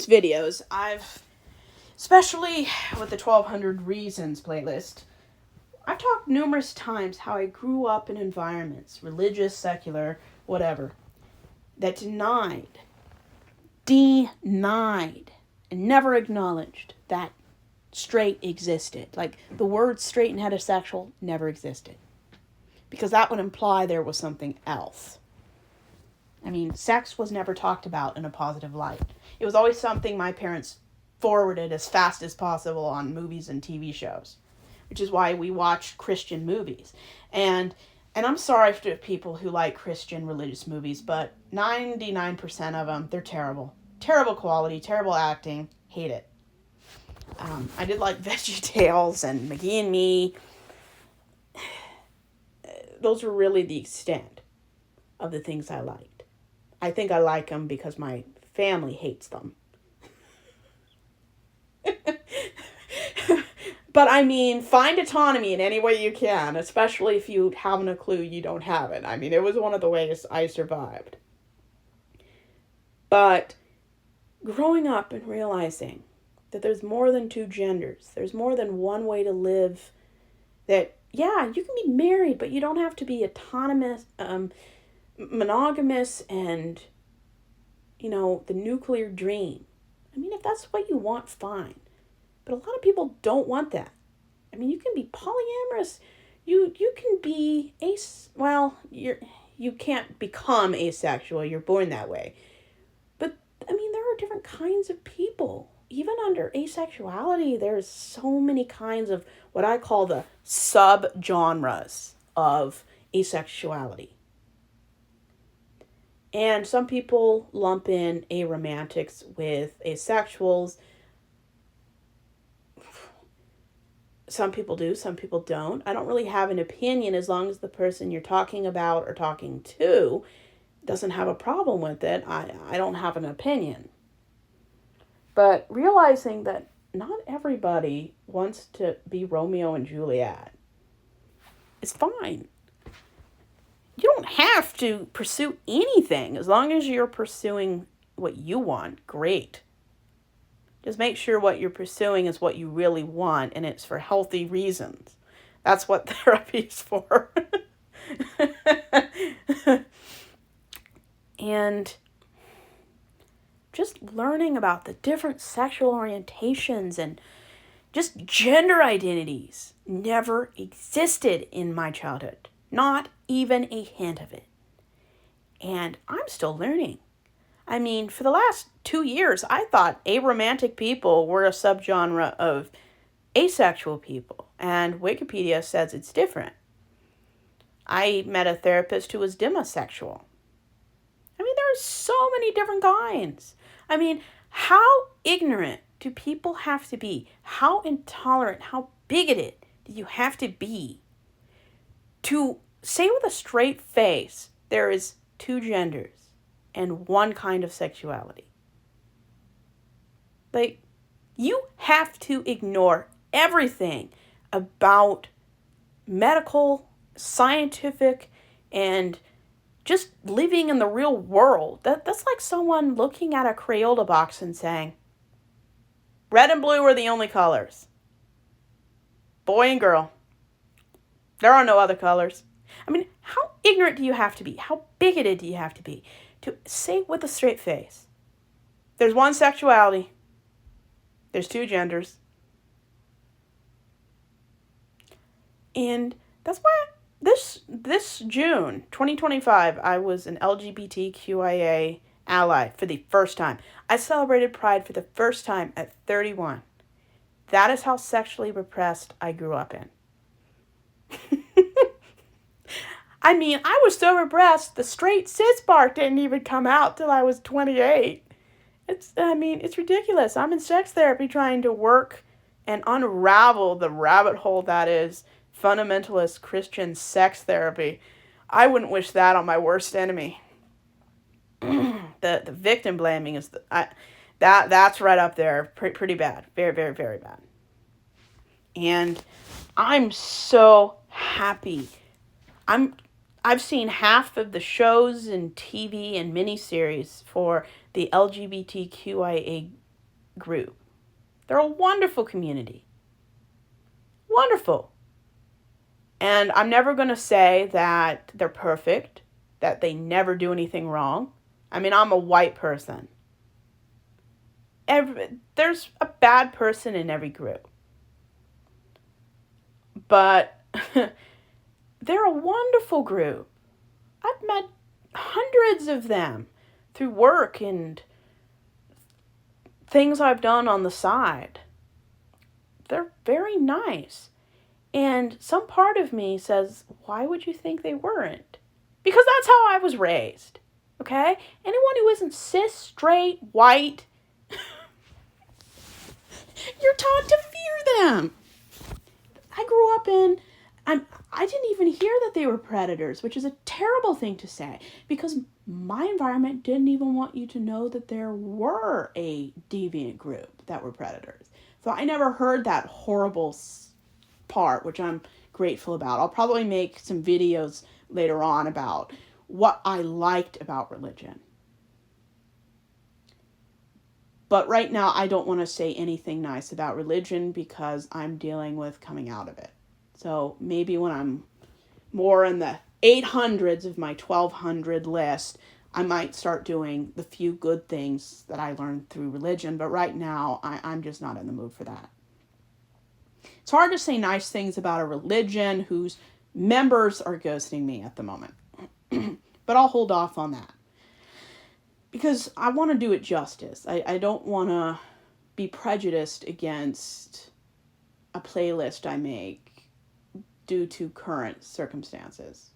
videos, especially with the 1200 Reasons playlist, I've talked numerous times how I grew up in environments, religious, secular, whatever, that denied, and never acknowledged that straight existed. Like, the words straight and heterosexual never existed. Because that would imply there was something else. I mean, sex was never talked about in a positive light. It was always something my parents forwarded as fast as possible on movies and TV shows. Which is why we watched Christian movies. And I'm sorry for people who like Christian religious movies, but 99% of them, they're terrible. Terrible quality, terrible acting. Hate it. I did like VeggieTales and McGee and Me. Those were really the extent of the things I liked. I think I like them because my family hates them. But I mean, find autonomy in any way you can, especially if you haven't a clue you don't have it. I mean, it was one of the ways I survived. But growing up and realizing that there's more than two genders, there's more than one way to live, that, yeah, you can be married, but you don't have to be autonomous, monogamous, and, the nuclear dream. I mean, if that's what you want, fine. But a lot of people don't want that. I mean, you can be polyamorous. You can be you can't become asexual. You're born that way. But, I mean, there are different kinds of people. Even under asexuality, there's so many kinds of what I call the sub-genres of asexuality. And some people lump in aromantics with asexuals. Some people do, some people don't. I don't really have an opinion as long as the person you're talking about or talking to doesn't have a problem with it. I don't have an opinion. But realizing that not everybody wants to be Romeo and Juliet is fine. You don't have to pursue anything. As long as you're pursuing what you want, great. Just make sure what you're pursuing is what you really want, and it's for healthy reasons. That's what therapy is for. And just learning about the different sexual orientations and just gender identities never existed in my childhood. Not even a hint of it. And I'm still learning. I mean, for the last 2 years, I thought aromantic people were a subgenre of asexual people. And Wikipedia says it's different. I met a therapist who was demisexual. I mean, there are so many different kinds. I mean, how ignorant do people have to be? How intolerant, how bigoted do you have to be to say with a straight face there is two genders and one kind of sexuality? Like, you have to ignore everything about medical, scientific, and just living in the real world. That's like someone looking at a Crayola box and saying, red and blue are the only colors. Boy and girl. There are no other colors. I mean, how ignorant do you have to be? How bigoted do you have to be to say with a straight face, there's one sexuality, there's two genders. And that's why this June 2025, I was an LGBTQIA ally for the first time. I celebrated Pride for the first time at 31. That is how sexually repressed I grew up in. I mean, I was so repressed, the straight cis part didn't even come out till I was 28. It's ridiculous. I'm in sex therapy trying to work and unravel the rabbit hole that is fundamentalist Christian sex therapy. I wouldn't wish that on my worst enemy. The victim blaming is that's right up there, pretty bad, very, very, very bad. And I'm so happy. I've seen half of the shows and TV and miniseries for the LGBTQIA group. They're a wonderful community. Wonderful. And I'm never going to say that they're perfect, that they never do anything wrong. I mean, I'm a white person. There's a bad person in every group. But they're a wonderful group. I've met hundreds of them through work and things I've done on the side. They're very nice. And some part of me says, why would you think they weren't? Because that's how I was raised. Okay? Anyone who isn't cis, straight, white, you're taught to fear them. I grew up in, I didn't even hear that they were predators, which is a terrible thing to say, because my environment didn't even want you to know that there were a deviant group that were predators. So I never heard that horrible part, which I'm grateful about. I'll probably make some videos later on about what I liked about religion. But right now, I don't want to say anything nice about religion because I'm dealing with coming out of it. So maybe when I'm more in the 800s of my 1200 list, I might start doing the few good things that I learned through religion. But right now, I'm just not in the mood for that. It's hard to say nice things about a religion whose members are ghosting me at the moment. But I'll hold off on that. Because I want to do it justice. I don't want to be prejudiced against a playlist I make due to current circumstances.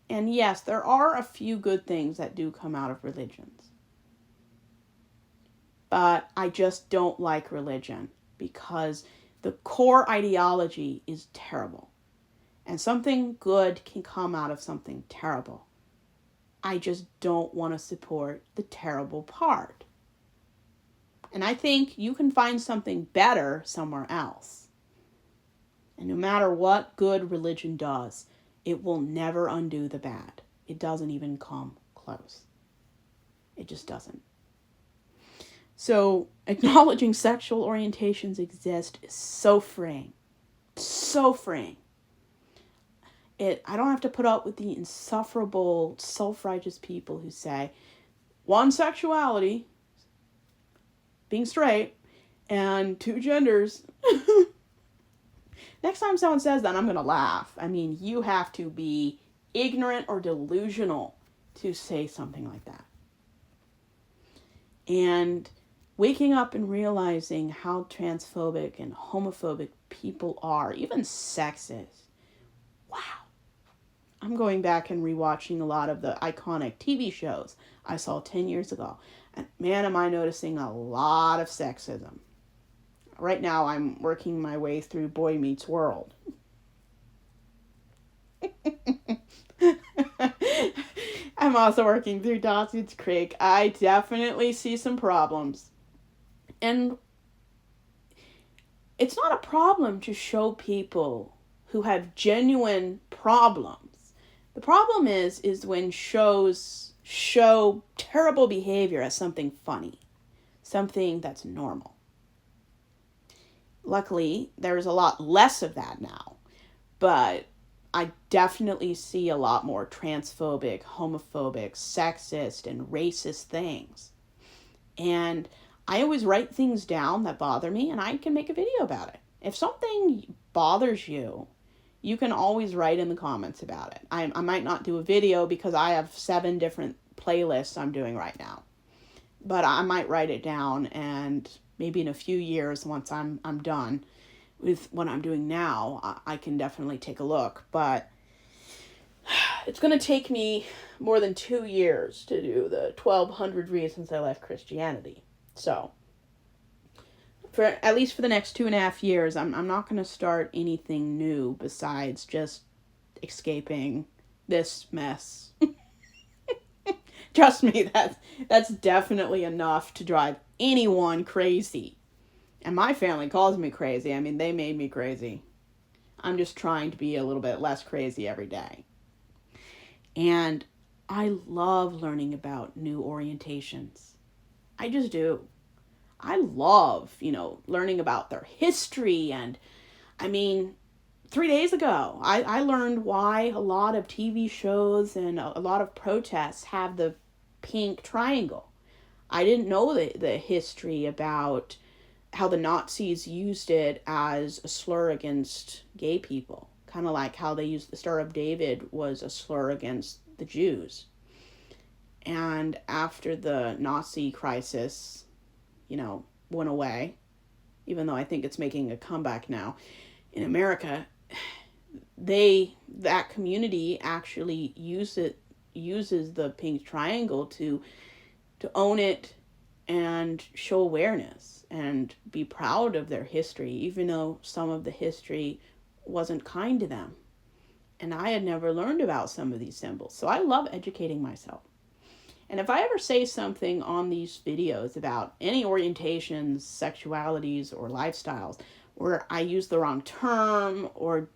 And yes, there are a few good things that do come out of religions. But I just don't like religion because the core ideology is terrible. And something good can come out of something terrible. I just don't want to support the terrible part. And I think you can find something better somewhere else. And no matter what good religion does, it will never undo the bad. It doesn't even come close. It just doesn't. So acknowledging sexual orientations exist is so freeing. So freeing. I don't have to put up with the insufferable, self-righteous people who say, one sexuality, being straight, and two genders. Next time someone says that, I'm going to laugh. I mean, you have to be ignorant or delusional to say something like that. And waking up and realizing how transphobic and homophobic people are, even sexist. Wow. I'm going back and rewatching a lot of the iconic TV shows I saw 10 years ago. And man, am I noticing a lot of sexism. Right now, I'm working my way through Boy Meets World. I'm also working through Dawson's Creek. I definitely see some problems. And it's not a problem to show people who have genuine problems. The problem is when shows show terrible behavior as something funny, something that's normal. Luckily, there's a lot less of that now, but I definitely see a lot more transphobic, homophobic, sexist, and racist things. And I always write things down that bother me, and I can make a video about it. If something bothers you, you can always write in the comments about it. I might not do a video because I have 7 different playlists I'm doing right now. But I might write it down, and maybe in a few years, once I'm done with what I'm doing now, I can definitely take a look. But it's going to take me more than 2 years to do the 1,200 reasons I left Christianity. So, at least for the next 2.5 years, I'm not going to start anything new besides just escaping this mess. Trust me, that's definitely enough to drive anyone crazy. And my family calls me crazy. I mean, they made me crazy. I'm just trying to be a little bit less crazy every day. And I love learning about new orientations. I just do. I love, learning about their history. And I mean, 3 days ago, I learned why a lot of TV shows and a lot of protests have the pink triangle. I didn't know the history about how the Nazis used it as a slur against gay people. Kind of like how they used the Star of David was a slur against the Jews. And after the Nazi crisis, went away, even though I think it's making a comeback now in America, that community actually uses the pink triangle to own it and show awareness and be proud of their history, even though some of the history wasn't kind to them. And I had never learned about some of these symbols. So I love educating myself. And if I ever say something on these videos about any orientations, sexualities, or lifestyles where I use the wrong term, or,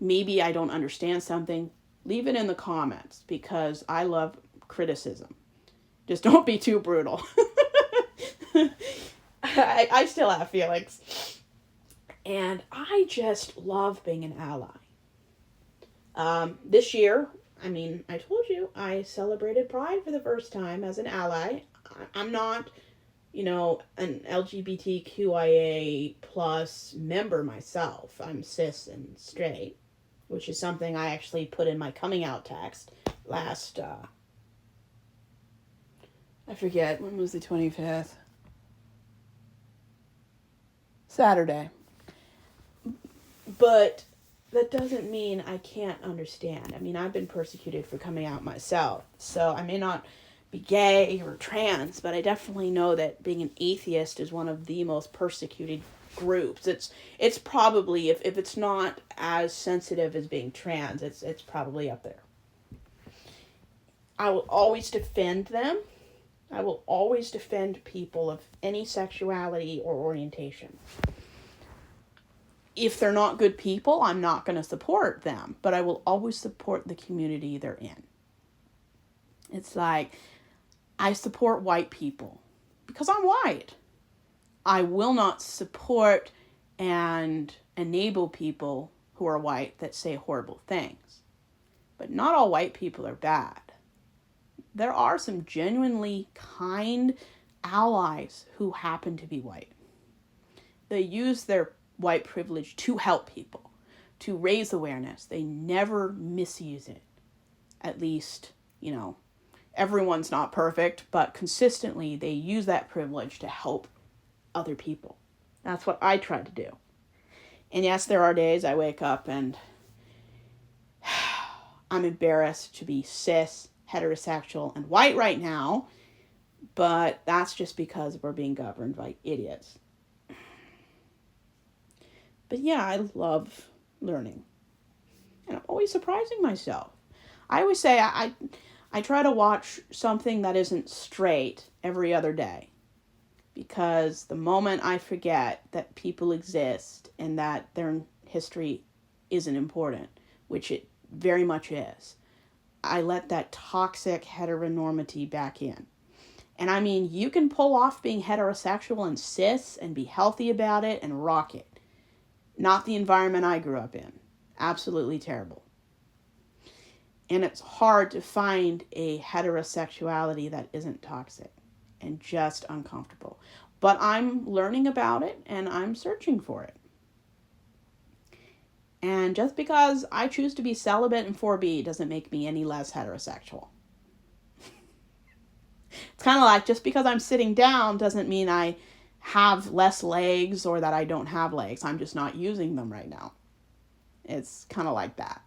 maybe I don't understand something, leave it in the comments, because I love criticism. Just don't be too brutal. I still have feelings. And I just love being an ally. This year, I told you, I celebrated Pride for the first time as an ally. I'm not, an LGBTQIA plus member myself. I'm cis and straight, which is something I actually put in my coming out text last, I forget, when was the 25th? Saturday. But that doesn't mean I can't understand. I've been persecuted for coming out myself. So I may not be gay or trans, but I definitely know that being an atheist is one of the most persecuted groups. It's probably, if it's not as sensitive as being trans, it's probably up there. I will always defend them. I will always defend people of any sexuality or orientation. If they're not good people, I'm not going to support them, but I will always support the community they're in. It's like, I support white people because I'm white. I will not support and enable people who are white that say horrible things. But not all white people are bad. There are some genuinely kind allies who happen to be white. They use their white privilege to help people, to raise awareness. They never misuse it. At least, everyone's not perfect, but consistently they use that privilege to help other people. That's what I try to do. And yes, there are days I wake up and I'm embarrassed to be cis, heterosexual, and white right now, but that's just because we're being governed by idiots. But yeah, I love learning. And I'm always surprising myself. I always say I try to watch something that isn't straight every other day. Because the moment I forget that people exist and that their history isn't important, which it very much is, I let that toxic heteronormity back in. And you can pull off being heterosexual and cis and be healthy about it and rock it. Not the environment I grew up in. Absolutely terrible. And it's hard to find a heterosexuality that isn't toxic and just uncomfortable. But I'm learning about it and I'm searching for it. And just because I choose to be celibate and 4B doesn't make me any less heterosexual. It's kind of like just because I'm sitting down doesn't mean I have less legs or that I don't have legs. I'm just not using them right now. It's kind of like that.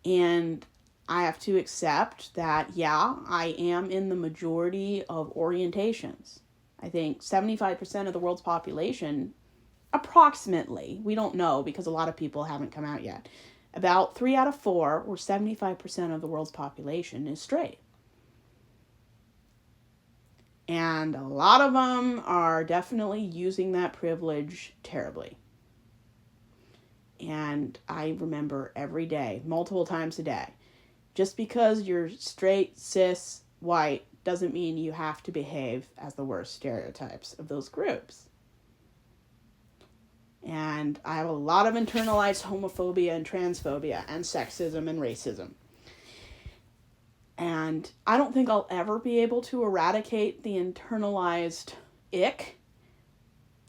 And I have to accept that, yeah, I am in the majority of orientations. I think 75% of the world's population, approximately, we don't know because a lot of people haven't come out yet, about 3 out of 4, or 75% of the world's population is straight. And a lot of them are definitely using that privilege terribly. And I remember every day, multiple times a day, just because you're straight, cis, white, doesn't mean you have to behave as the worst stereotypes of those groups. And I have a lot of internalized homophobia and transphobia and sexism and racism. And I don't think I'll ever be able to eradicate the internalized ick.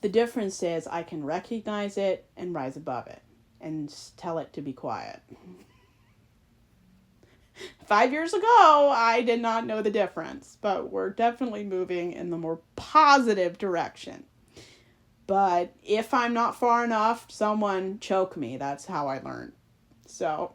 The difference is I can recognize it and rise above it and tell it to be quiet. 5 years ago, I did not know the difference, but we're definitely moving in the more positive direction. But if I'm not far enough, someone choke me. That's how I learned. So,